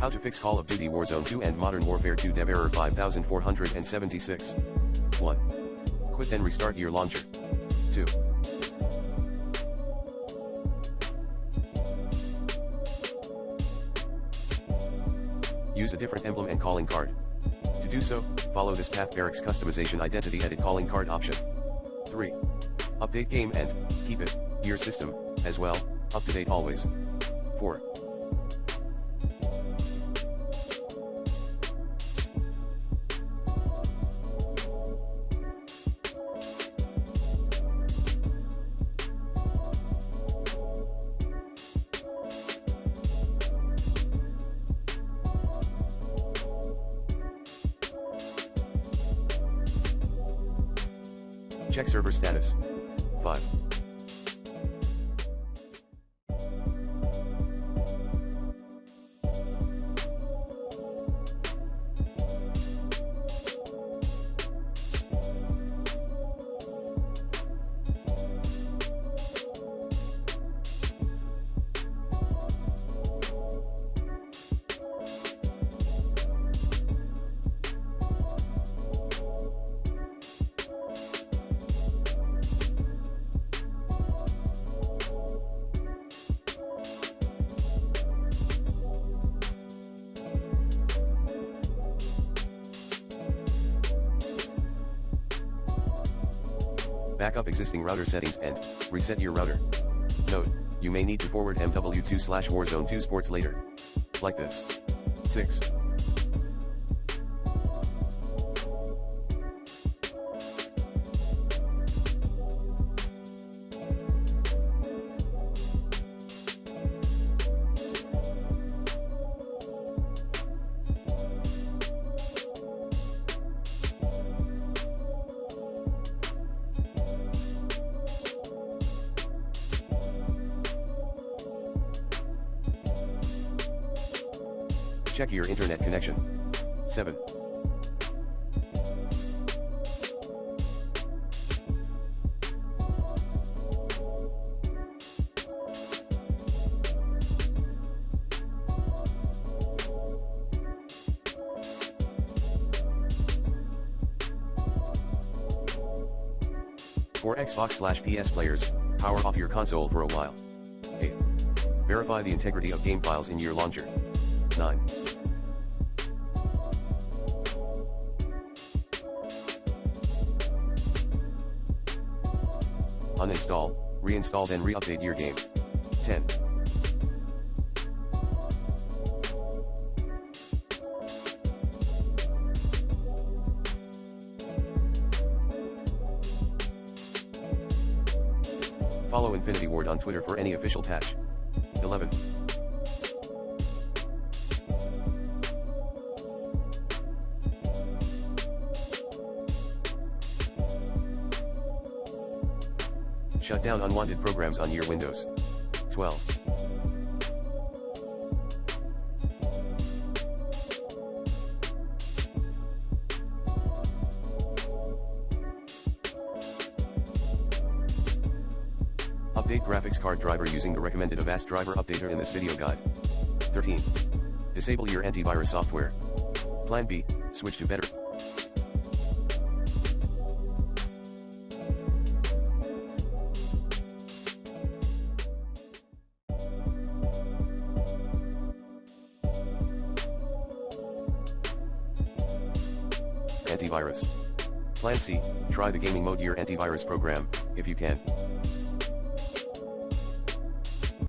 How to fix Call of Duty Warzone 2 and Modern Warfare 2 dev error 5476. 1. Quit and restart your launcher. 2. Use a different emblem and calling card. To do so, follow this path: barracks customization, identity edit, calling card option. 3. Update game and keep it, your system, as well, up to date always. 4. Check server status. 5. Backup existing router settings and reset your router. Note, you may need to forward MW2/Warzone 2 sports later. Like this. 6. Check your internet connection. 7. For Xbox/PS players, power off your console for a while. 8. Verify the integrity of game files in your launcher. 9. Uninstall, reinstall, then re-update your game. 10. Follow Infinity Ward on Twitter for any official patch. 11. Shut down unwanted programs on your Windows. 12. Update graphics card driver using the recommended Avast driver updater in this video guide. 13. Disable your antivirus software. Plan B, switch to better. Antivirus. Plan C, try the gaming mode year antivirus program, if you can.